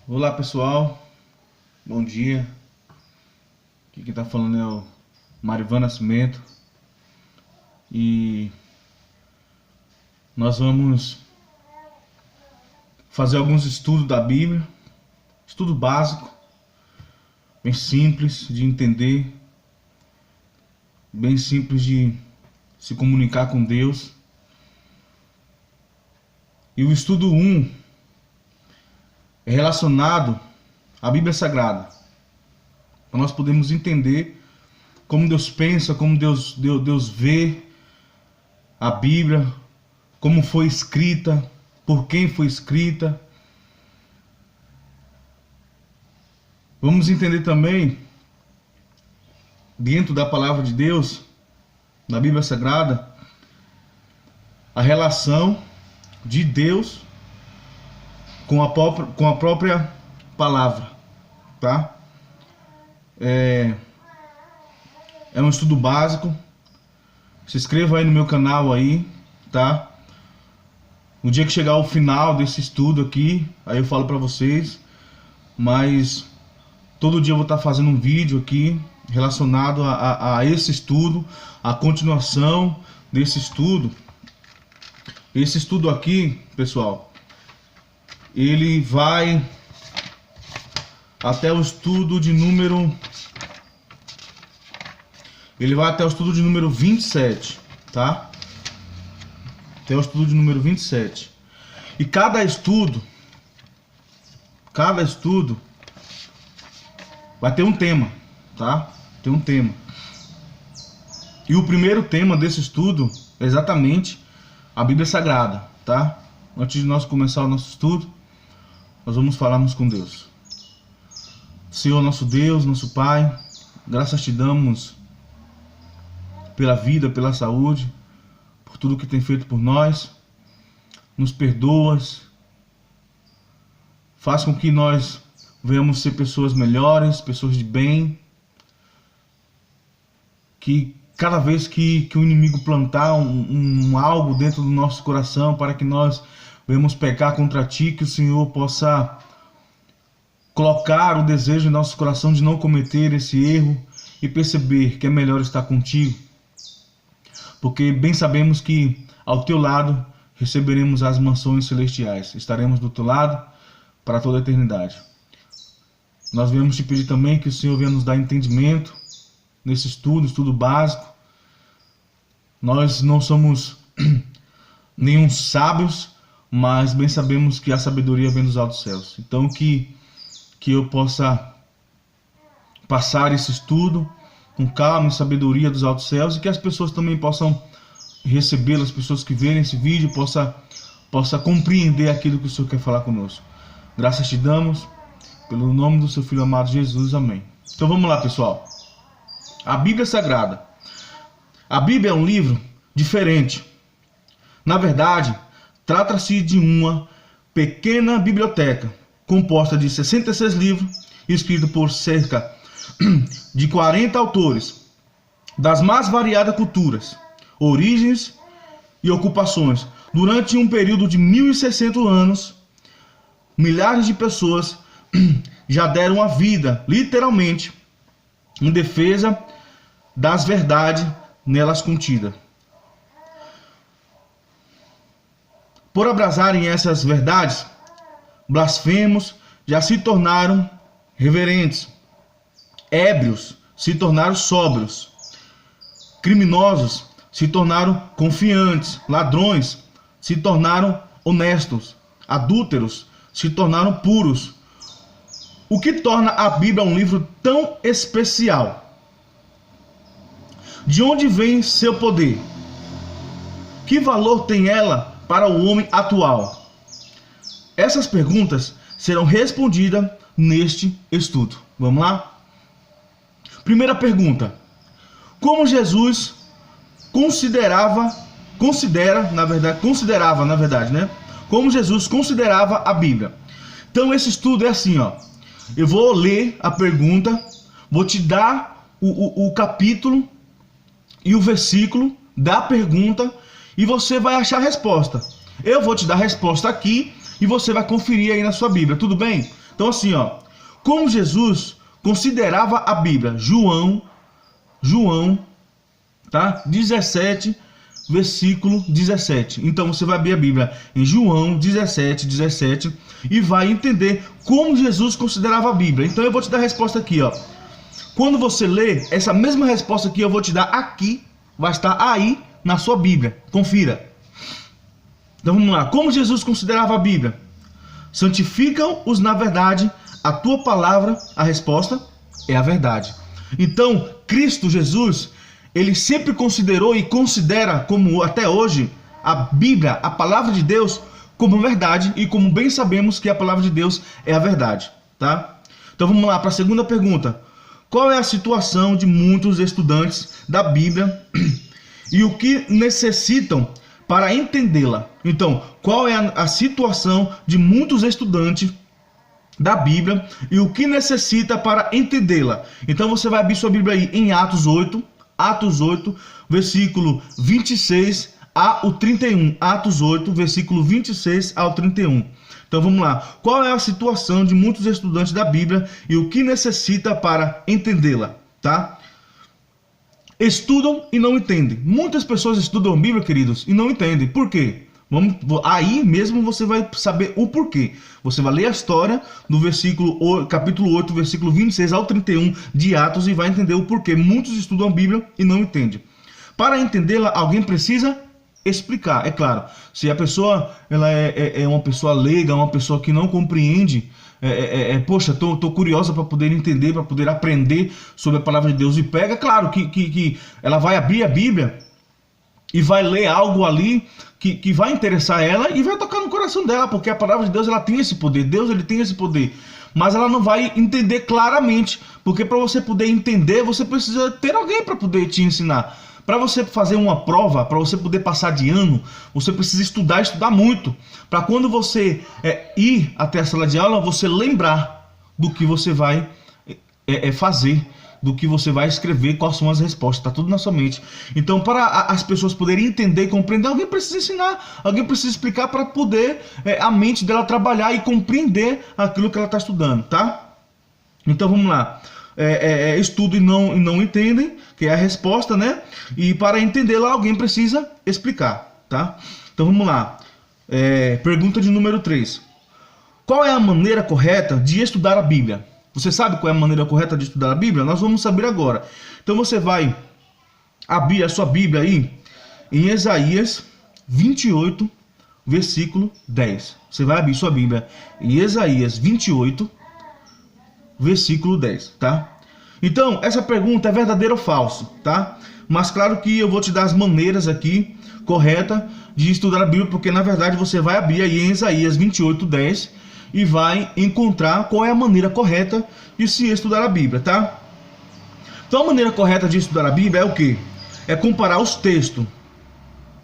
Olá pessoal, bom dia. Aqui quem tá falando é o Marivan Nascimento e nós vamos fazer alguns estudos da Bíblia, estudo básico, bem simples de entender, bem simples de se comunicar com Deus. E o estudo 1 é relacionado à Bíblia Sagrada, para nós podermos entender como Deus pensa, como Deus vê a Bíblia, como foi escrita, por quem foi escrita. Vamos entender também, dentro da palavra de Deus, da Bíblia Sagrada, a relação de Deus com a própria palavra, tá? É um estudo básico. Se inscreva aí no meu canal aí, tá? No dia que chegar ao final desse estudo aqui, aí eu falo pra vocês. Mas todo dia eu vou estar fazendo um vídeo aqui relacionado a esse estudo, a continuação desse estudo. Esse estudo aqui, pessoal, ele vai até o estudo de número... Ele vai até o estudo de número 27, tá? Até o estudo de número 27. E cada estudo vai ter um tema, tá? Tem um tema. E o primeiro tema desse estudo é exatamente a Bíblia Sagrada, tá? Antes de nós começar o nosso estudo, nós vamos falarmos com Deus. Senhor, nosso Deus, nosso Pai, graças te damos pela vida, pela saúde, por tudo que tem feito por nós. Nos perdoas, faz com que nós venhamos ser pessoas melhores, pessoas de bem, que cada vez que o inimigo plantar algo dentro do nosso coração para que nós venhamos pecar contra ti, que o Senhor possa colocar o desejo em nosso coração de não cometer esse erro e perceber que é melhor estar contigo, porque bem sabemos que ao teu lado receberemos as mansões celestiais, estaremos do teu lado para toda a eternidade. Nós viemos te pedir também que o Senhor venha nos dar entendimento nesse estudo básico. Nós não somos nenhum sábios, mas bem sabemos que a sabedoria vem dos altos céus. Então que eu possa passar esse estudo com calma e sabedoria dos altos céus, e que as pessoas também possam recebê-lo, as pessoas que verem esse vídeo possa compreender aquilo que o Senhor quer falar conosco. Graças te damos, pelo nome do seu Filho amado Jesus, amém. Então vamos lá, pessoal. A Bíblia Sagrada. A Bíblia é um livro diferente. Na verdade, trata-se de uma pequena biblioteca composta de 66 livros, escrito por cerca de 40 autores das mais variadas culturas, origens e ocupações. Durante um período de 1.600 anos, milhares de pessoas já deram a vida, literalmente, em defesa das verdades nelas contidas. Por abraçarem essas verdades, blasfemos já se tornaram reverentes, ébrios se tornaram sóbrios, criminosos se tornaram confiantes, ladrões se tornaram honestos, adúlteros se tornaram puros. O que torna a Bíblia um livro tão especial? De onde vem seu poder? Que valor tem ela para o homem atual? Essas perguntas serão respondidas neste estudo. Vamos lá? Primeira pergunta: como Jesus considerava, né? Como Jesus considerava a Bíblia? Então esse estudo é assim, ó. Eu vou ler a pergunta, vou te dar o capítulo e o versículo da pergunta e você vai achar a resposta. Eu vou te dar a resposta aqui e você vai conferir aí na sua Bíblia, tudo bem? Então assim, ó, como Jesus considerava a Bíblia, João, tá? 17, versículo 17. Então você vai abrir a Bíblia em João 17 e vai entender como Jesus considerava a Bíblia. Então eu vou te dar a resposta aqui, ó. Quando você lê, essa mesma resposta que eu vou te dar aqui, vai estar aí na sua Bíblia. Confira. Então vamos lá. Como Jesus considerava a Bíblia? Santificam-os na verdade, a tua palavra, a resposta é a verdade. Então, Cristo Jesus, ele sempre considerou e considera, como até hoje, a Bíblia, a palavra de Deus, como verdade, e como bem sabemos que a palavra de Deus é a verdade, tá? Então vamos lá para a segunda pergunta. Qual é a situação de muitos estudantes da Bíblia e o que necessitam para entendê-la? Então, qual é a situação de muitos estudantes da Bíblia e o que necessita para entendê-la? Então você vai abrir sua Bíblia aí em Atos 8, versículo 26 ao 31. Atos 8, versículo 26 ao 31. Então vamos lá. Qual é a situação de muitos estudantes da Bíblia e o que necessita para entendê-la, tá? Estudam e não entendem. Muitas pessoas estudam a Bíblia, queridos, e não entendem. Por quê? Aí mesmo você vai saber o porquê. Você vai ler a história do capítulo 8, versículo 26 ao 31 de Atos e vai entender o porquê. Muitos estudam a Bíblia e não entendem. Para entendê-la, alguém precisa explicar. É claro, se a pessoa ela é uma pessoa leiga, uma pessoa que não compreende, poxa, tô curiosa para poder entender, para poder aprender sobre a palavra de Deus e pega, claro que ela vai abrir a Bíblia e vai ler algo ali que vai interessar ela e vai tocar no coração dela, porque a palavra de Deus ela tem esse poder, Deus ele tem esse poder, mas ela não vai entender claramente, porque para você poder entender, você precisa ter alguém para poder te ensinar. Para você fazer uma prova, para você poder passar de ano, você precisa estudar muito, para quando você ir até a sala de aula, você lembrar do que você vai fazer, do que você vai escrever, quais são as respostas, está tudo na sua mente. Então, para as pessoas poderem entender e compreender, alguém precisa ensinar, alguém precisa explicar para poder a mente dela trabalhar e compreender aquilo que ela está estudando, tá? Então, vamos lá. Estudam e não entendem, que é a resposta, né? E para entendê-la, alguém precisa explicar, tá? Então, vamos lá. Pergunta de número 3. Qual é a maneira correta de estudar a Bíblia? Você sabe qual é a maneira correta de estudar a Bíblia? Nós vamos saber agora. Então você vai abrir a sua Bíblia aí em Isaías 28, versículo 10. Você vai abrir sua Bíblia em Isaías 28, versículo 10, tá? Então, essa pergunta é verdadeira ou falso, tá? Mas claro que eu vou te dar as maneiras aqui corretas de estudar a Bíblia, porque na verdade você vai abrir aí em Isaías 28, 10 e vai encontrar qual é a maneira correta de se estudar a Bíblia, tá? Então a maneira correta de estudar a Bíblia é o quê? É comparar os textos,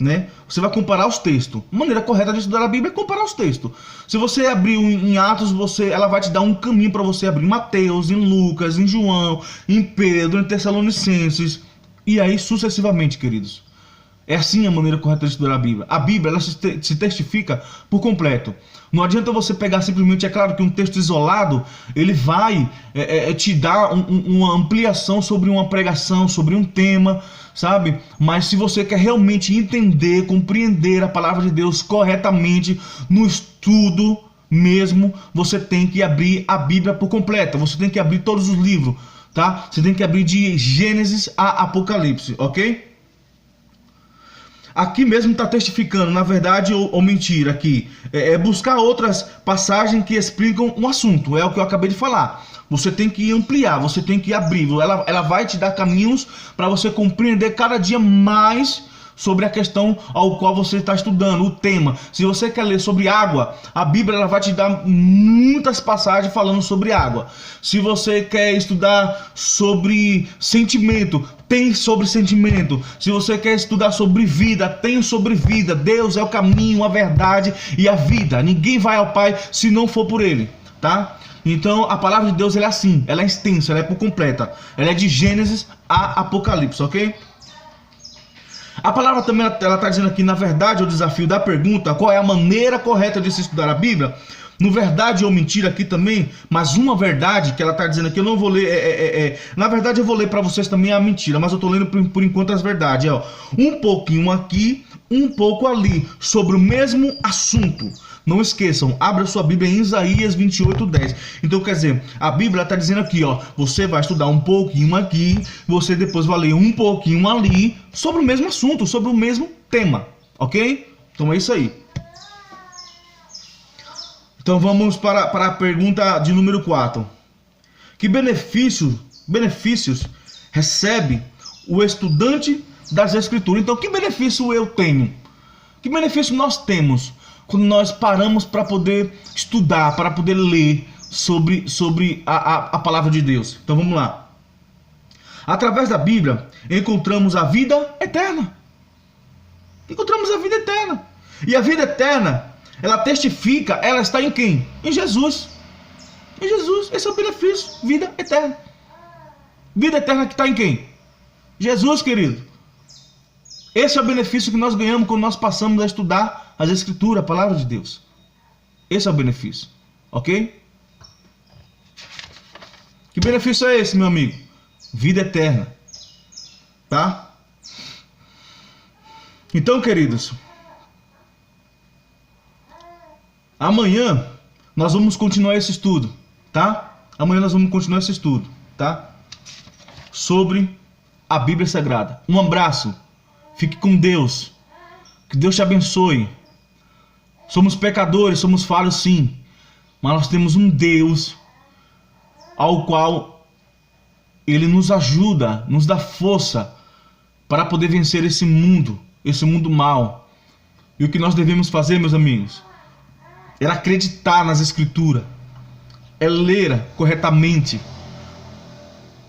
né? Você vai comparar os textos. A maneira correta de estudar a Bíblia é comparar os textos. Se você abrir em Atos, ela vai te dar um caminho para você abrir em Mateus, em Lucas, em João, em Pedro, em Tessalonicenses e aí sucessivamente, queridos. É assim a maneira correta de estudar a Bíblia. A Bíblia ela se testifica por completo. Não adianta você pegar simplesmente, é claro que um texto isolado, ele vai te dar uma ampliação sobre uma pregação, sobre um tema, sabe? Mas se você quer realmente entender, compreender a palavra de Deus corretamente, no estudo mesmo, você tem que abrir a Bíblia por completa. Você tem que abrir todos os livros, tá? Você tem que abrir de Gênesis a Apocalipse, ok? Aqui mesmo está testificando, na verdade ou mentira aqui. Buscar outras passagens que explicam um assunto. É o que eu acabei de falar. Você tem que ampliar, você tem que abrir. Ela vai te dar caminhos para você compreender cada dia mais sobre a questão ao qual você está estudando, o tema. Se você quer ler sobre água, a Bíblia ela vai te dar muitas passagens falando sobre água. Se você quer estudar sobre sentimento, tem sobre sentimento. Se você quer estudar sobre vida, tem sobre vida. Deus é o caminho, a verdade e a vida. Ninguém vai ao Pai se não for por Ele, tá? Então a palavra de Deus ela é assim, ela é extensa, ela é por completa. Ela é de Gênesis a Apocalipse, ok? A palavra também ela está dizendo aqui, na verdade, o desafio da pergunta, qual é a maneira correta de se estudar a Bíblia? No verdade ou mentira aqui também, mas uma verdade que ela está dizendo aqui, eu não vou ler, na verdade eu vou ler para vocês também a mentira, mas eu estou lendo por enquanto as verdades, ó. Um pouquinho aqui, um pouco ali, sobre o mesmo assunto. Não esqueçam, abra sua Bíblia em Isaías 28:10. Então quer dizer, a Bíblia está dizendo aqui, ó, você vai estudar um pouquinho aqui, você depois vai ler um pouquinho ali, sobre o mesmo assunto, sobre o mesmo tema, ok? Então é isso aí. Então vamos para a pergunta de número 4. Que benefícios recebe o estudante das Escrituras? Então, que benefício eu tenho? Que benefício nós temos quando nós paramos para poder estudar, para poder ler sobre a palavra de Deus? Então vamos lá. Através da Bíblia, encontramos a vida eterna. Encontramos a vida eterna. E a vida eterna, ela testifica, ela está em quem? Em Jesus. Em Jesus, esse é o benefício, vida eterna. Vida eterna que está em quem? Jesus, querido. Esse é o benefício que nós ganhamos quando nós passamos a estudar as Escrituras, a palavra de Deus. Esse é o benefício, ok? Que benefício é esse, meu amigo? Vida eterna, tá? Então, queridos, amanhã nós vamos continuar esse estudo, tá? Amanhã nós vamos continuar esse estudo, tá? Sobre a Bíblia Sagrada. Um abraço. Fique com Deus. Que Deus te abençoe. Somos pecadores, somos falhos sim. Mas nós temos um Deus ao qual Ele nos ajuda, nos dá força para poder vencer esse mundo mau. E o que nós devemos fazer, meus amigos, é acreditar nas Escrituras, é ler corretamente,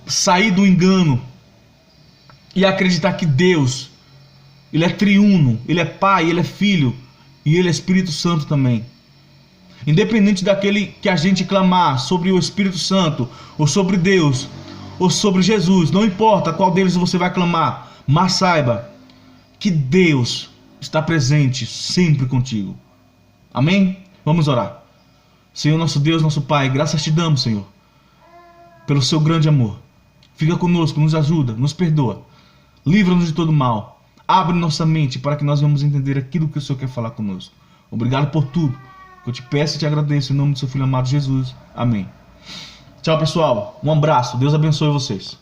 sair do engano e acreditar que Deus, Ele é triuno, Ele é Pai, Ele é Filho e Ele é Espírito Santo também. Independente daquele que a gente clamar sobre o Espírito Santo, ou sobre Deus, ou sobre Jesus, não importa qual deles você vai clamar, mas saiba que Deus está presente sempre contigo. Amém? Vamos orar. Senhor nosso Deus, nosso Pai, graças te damos, Senhor, pelo seu grande amor. Fica conosco, nos ajuda, nos perdoa. Livra-nos de todo mal. Abre nossa mente para que nós venhamos entender aquilo que o Senhor quer falar conosco. Obrigado por tudo. Eu te peço e te agradeço em nome do seu Filho amado Jesus. Amém. Tchau, pessoal. Um abraço. Deus abençoe vocês.